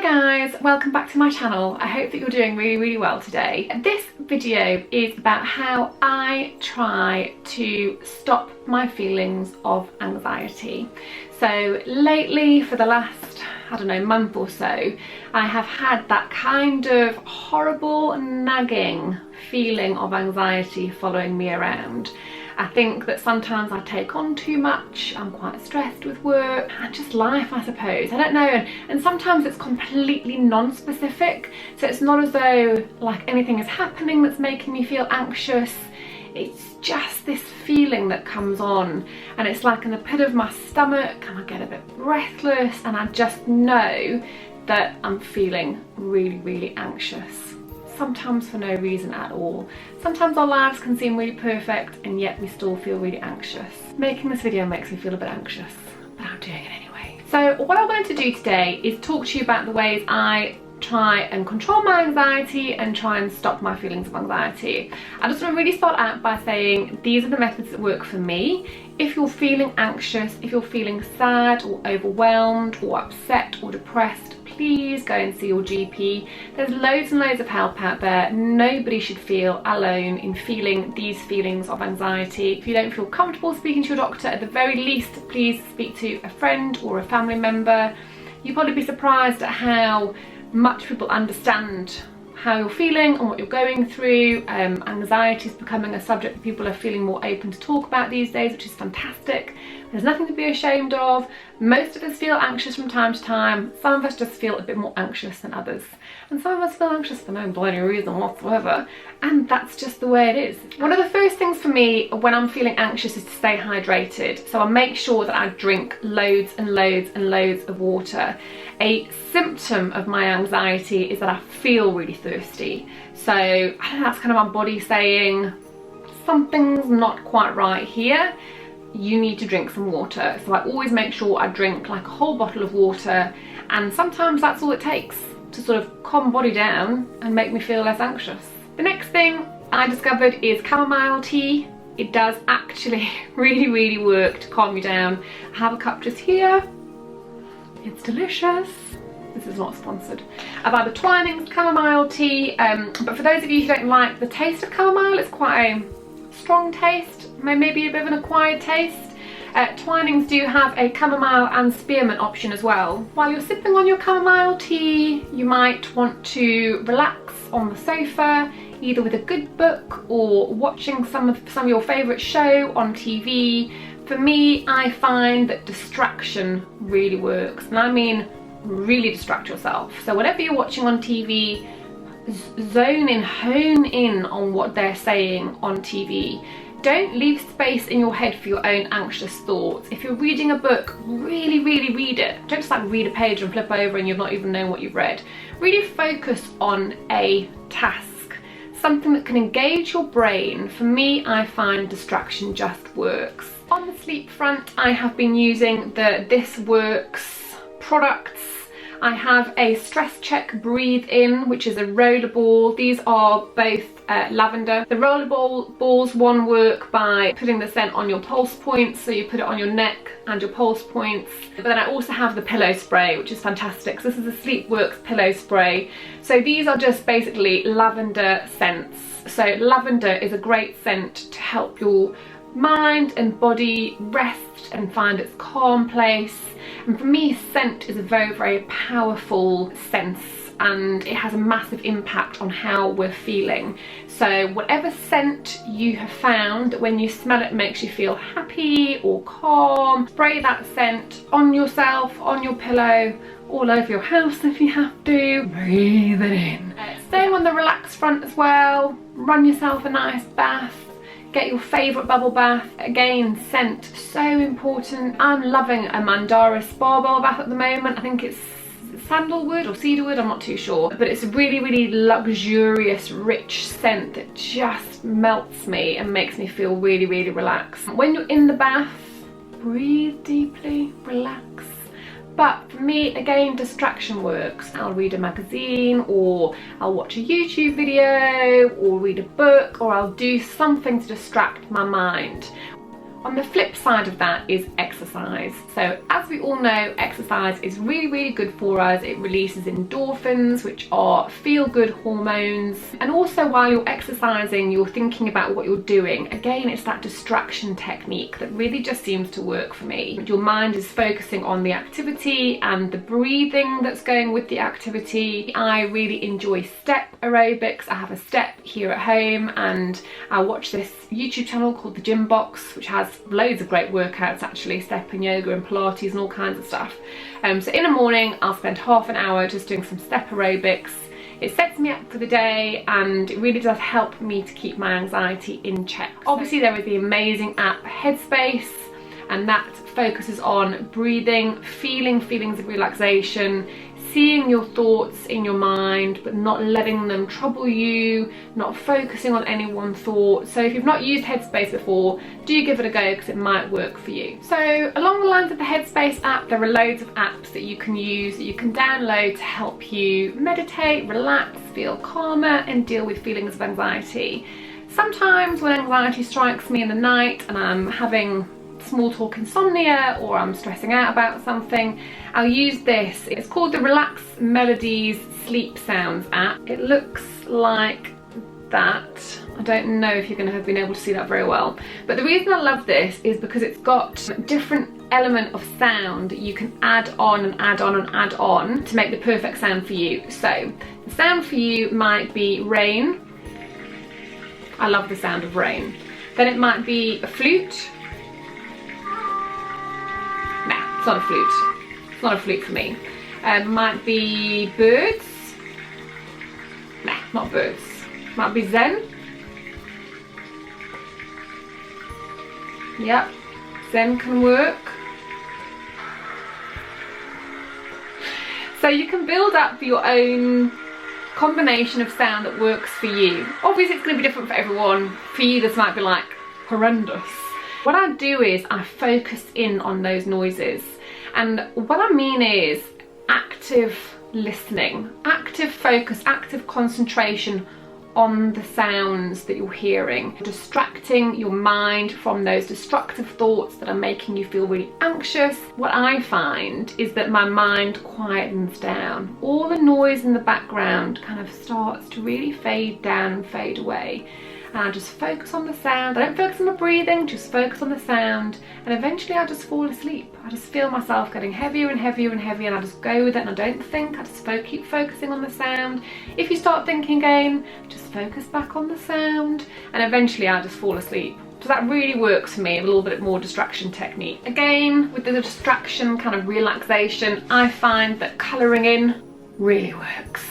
guys, welcome back to my channel. I hope that you're doing really well today. This video is about how I try to stop my feelings of anxiety. So lately, for the last, I don't know, month or so, I have had that kind of horrible nagging feeling of anxiety following me around. I think that sometimes I take on too much, I'm quite stressed with work and just life, I suppose. I don't know, and sometimes it's completely non-specific, so it's not as though like anything is happening that's making me feel anxious. It's just this feeling that comes on, and it's like in the pit of my stomach, and I get a bit breathless, and I just know that I'm feeling really anxious. Sometimes for no reason at all. Sometimes our lives can seem really perfect and yet we still feel really anxious. Making this video makes me feel a bit anxious, but I'm doing it anyway. So what I wanted to do today is talk to you about the ways I try and control my anxiety and try and stop my feelings of anxiety. I just want to really start out by saying these are the methods that work for me. If you're feeling anxious, if you're feeling sad or overwhelmed or upset or depressed, please go and see your GP. There's loads and loads of help out there. Nobody should feel alone in feeling these feelings of anxiety. If you don't feel comfortable speaking to your doctor, at the very least, please speak to a friend or a family member. You'll probably be surprised at how much people understand how you're feeling and what you're going through. Anxiety is becoming a subject that people are feeling more open to talk about these days, which is fantastic. There's nothing to be ashamed of. Most of us feel anxious from time to time. Some of us just feel a bit more anxious than others. And some of us feel anxious for no bloody reason whatsoever. And that's just the way it is. One of the first things for me when I'm feeling anxious is to stay hydrated. So I make sure that I drink loads and loads of water. A symptom of my anxiety is that I feel really thirsty. So I don't know, that's kind of my body saying something's not quite right here. You need to drink some water. So I always make sure I drink like a whole bottle of water, and sometimes that's all it takes to sort of calm my body down and make me feel less anxious. The next thing I discovered is chamomile tea. It does actually really work to calm you down. I have a cup just here. It's delicious. This is not sponsored. I buy the Twinings chamomile tea, but for those of you who don't like the taste of chamomile, it's quite a strong taste, maybe a bit of an acquired taste. Twinings do have a chamomile and spearmint option as well. While you're sipping on your chamomile tea, you might want to relax on the sofa, either with a good book or watching some of your favourite show on TV. For me, I find that distraction really works, and I mean really distract yourself. So whatever you're watching on TV, zone in, hone in on what they're saying on TV. Don't leave space in your head for your own anxious thoughts. If you're reading a book, really read it. Don't just like read a page and flip over and you've not even known what you've read. Really focus on a task, something that can engage your brain. For me, I find distraction just works. On the sleep front, I have been using the This Works products. I have a Stress Check Breathe In, which is a roller ball. These are both lavender. The roller balls, one work by putting the scent on your pulse points, so you put it on your neck and your pulse points. But then I also have the pillow spray, which is fantastic. So this is a Sleepworks pillow spray. So these are just basically lavender scents. So lavender is a great scent to help your mind and body rest and find its calm place. And for me, scent is a very powerful sense, and it has a massive impact on how we're feeling. So whatever scent you have found that when you smell it makes you feel happy or calm, spray that scent on yourself, on your pillow, all over your house if you have to. Breathe it in. Staying on the relaxed front as well, run yourself a nice bath. Get your favourite bubble bath. Again, scent, so important. I'm loving a Mandara spa bubble bath at the moment. I think it's sandalwood or cedarwood, I'm not too sure. But it's a really luxurious, rich scent that just melts me and makes me feel really relaxed. When you're in the bath, breathe deeply, relax. But for me, again, distraction works. I'll read a magazine, or I'll watch a YouTube video, or read a book, or I'll do something to distract my mind. On the flip side of that is exercise. So as we all know, exercise is really, really good for us. It releases endorphins, which are feel-good hormones. And also while you're exercising, you're thinking about what you're doing. Again, it's that distraction technique that really just seems to work for me. Your mind is focusing on the activity and the breathing that's going with the activity. I really enjoy step aerobics. I have a step here at home, and I watch this YouTube channel called The Gym Box, which has loads of great workouts actually, step and yoga and Pilates and all kinds of stuff. So in the morning I'll spend half an hour just doing some step aerobics. It sets me up for the day, and it really does help me to keep my anxiety in check. Obviously there is the amazing app Headspace, and that focuses on breathing, feeling feelings of relaxation, seeing your thoughts in your mind but not letting them trouble you, not focusing on any one thought. So if you've not used Headspace before, do give it a go because it might work for you. So along the lines of the Headspace app, there are loads of apps that you can use, that you can download to help you meditate, relax, feel calmer and deal with feelings of anxiety. Sometimes when anxiety strikes me in the night and I'm having small talk insomnia or I'm stressing out about something, I'll use this. It's called the Relax Melodies Sleep Sounds app. It looks like that. I don't know if you're going to have been able to see that very well, but the reason I love this is because it's got a different element of sound that you can add on and add on and add on to make the perfect sound for you. So the sound for you might be rain. I love the sound of rain. Then it might be a flute. It's not a flute. It's not a flute for me. Might be birds. Nah, not birds. Might be Zen. Yep, Zen can work. So you can build up your own combination of sound that works for you. Obviously it's going to be different for everyone. For you this might be like horrendous. What I do is I focus in on those noises, and what I mean is active listening, active focus, active concentration on the sounds that you're hearing, distracting your mind from those destructive thoughts that are making you feel really anxious. What I find is that my mind quietens down. All the noise in the background kind of starts to really fade down and fade away. And I just focus on the sound. I don't focus on the breathing, just focus on the sound, and eventually I just fall asleep. I just feel myself getting heavier and heavier and heavier, and I just go with it and I don't think. I just keep focusing on the sound. If you start thinking again, just focus back on the sound, and eventually I just fall asleep. So that really works for me, a little bit more distraction technique. Again, with the distraction kind of relaxation, I find that colouring in really works.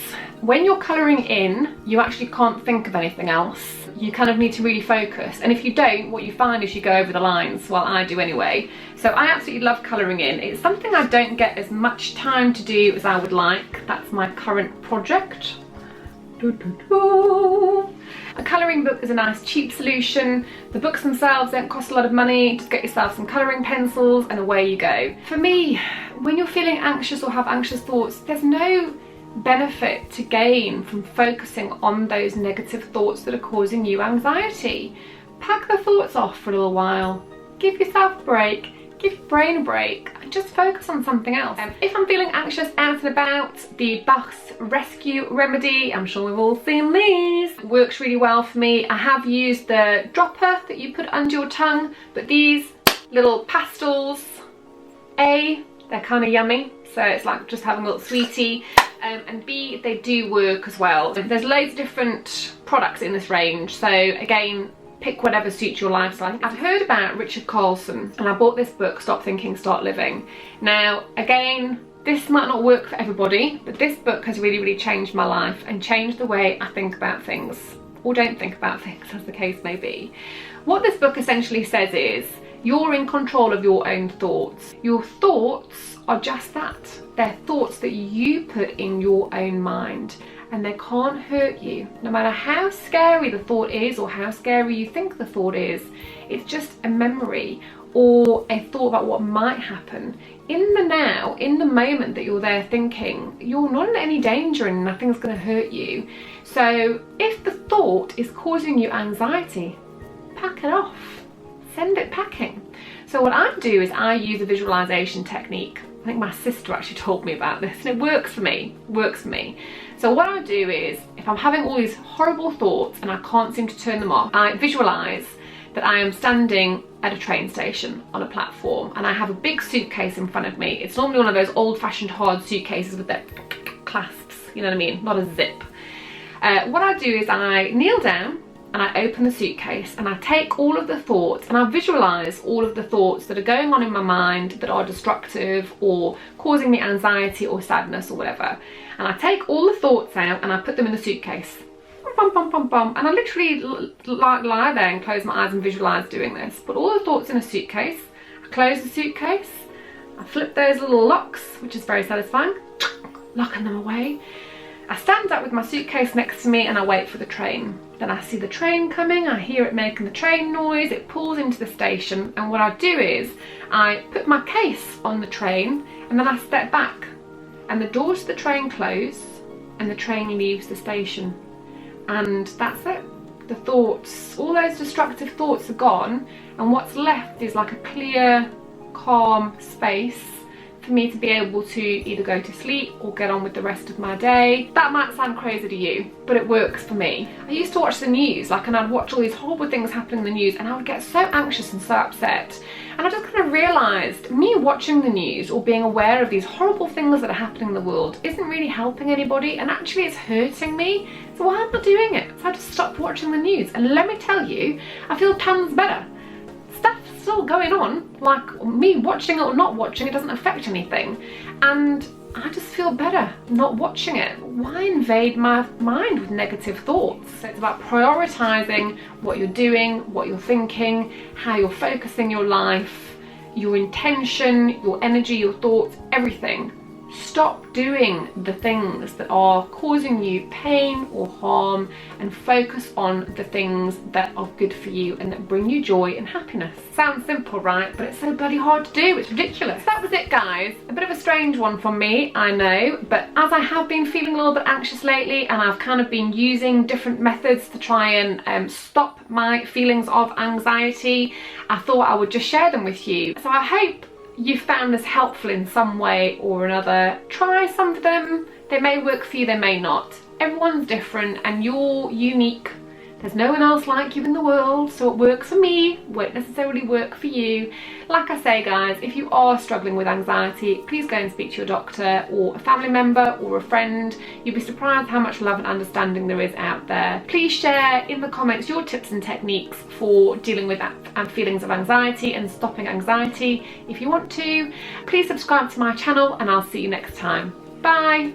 When you're colouring in, you actually can't think of anything else. You kind of need to really focus, and if you don't, what you find is you go over the lines. Well, I do anyway. So I absolutely love colouring in. It's something I don't get as much time to do as I would like. That's my current project. A colouring book is a nice cheap solution. The books themselves don't cost a lot of money. Just get yourself some colouring pencils and away you go. For me, when you're feeling anxious or have anxious thoughts, there's no benefit to gain from focusing on those negative thoughts that are causing you anxiety. Pack the thoughts off for a little while. Give yourself a break. Give your brain a break and just focus on something else. If I'm feeling anxious out and about, the Bach's Rescue Remedy, I'm sure we've all seen these, works really well for me. I have used the dropper that you put under your tongue, but these little pastels, they're kind of yummy. So it's like just having a little sweetie. And B, they do work as well. There's loads of different products in this range, so again, pick whatever suits your lifestyle. I've heard about Richard Carlson, and I bought this book, Stop Thinking, Start Living. Now, again, this might not work for everybody, but this book has really, really changed my life and changed the way I think about things, or don't think about things, as the case may be. What this book essentially says is, you're in control of your own thoughts. Your thoughts are just that. They're thoughts that you put in your own mind, and they can't hurt you. No matter how scary the thought is or how scary you think the thought is, it's just a memory or a thought about what might happen. In the now, in the moment that you're there thinking, you're not in any danger and nothing's going to hurt you. So if the thought is causing you anxiety, pack it off. send it packing. So what I do is I use a visualization technique. I think my sister actually told me about this, and it works for me, So what I do is, if I'm having all these horrible thoughts and I can't seem to turn them off, I visualize that I am standing at a train station on a platform and I have a big suitcase in front of me. It's normally one of those old-fashioned hard suitcases with the clasps, you know what I mean, not a zip. What I do is I kneel down and I open the suitcase and I take all of the thoughts and I visualize all of the thoughts that are going on in my mind that are destructive or causing me anxiety or sadness or whatever. And I take all the thoughts out and I put them in the suitcase. Bum, bum, bum, bum. And I literally lie there and close my eyes and visualize doing this. Put all the thoughts in a suitcase. I close the suitcase. I flip those little locks, which is very satisfying. Locking them away. I stand up with my suitcase next to me and I wait for the train. Then I see the train coming, I hear it making the train noise, it pulls into the station, and what I do is I put my case on the train and then I step back and the doors to the train close and the train leaves the station. And that's it. The thoughts, all those destructive thoughts are gone, and what's left is like a clear, calm space for me to be able to either go to sleep or get on with the rest of my day. That might sound crazy to you, but it works for me. I used to watch the news, and I'd watch all these horrible things happening in the news and I would get so anxious and so upset. And I just kind of realised me watching the news or being aware of these horrible things that are happening in the world isn't really helping anybody, and actually it's hurting me. So why am I doing it? So I just stopped watching the news, and let me tell you, I feel tons better. Stuff's still going on, like me watching it or not watching it doesn't affect anything, and I just feel better not watching it. Why invade my mind with negative thoughts? So it's about prioritising what you're doing, what you're thinking, how you're focusing your life, your intention, your energy, your thoughts, everything. Stop doing the things that are causing you pain or harm and focus on the things that are good for you and that bring you joy and happiness. Sounds simple, right? But it's so bloody hard to do. It's ridiculous. So that was it, guys. A bit of a strange one from me, I know, but as I have been feeling a little bit anxious lately and I've kind of been using different methods to try and stop my feelings of anxiety, I thought I would just share them with you. So I hope you found this helpful in some way or another. Try some of them. They may work for you, they may not. Everyone's different and you're unique. There's no one else like you in the world, so what works for me won't necessarily work for you. Like I say, guys, if you are struggling with anxiety, please go and speak to your doctor or a family member or a friend. You'll be surprised how much love and understanding there is out there. Please share in the comments your tips and techniques for dealing with feelings of anxiety and stopping anxiety if you want to. Please subscribe to my channel and I'll see you next time. Bye!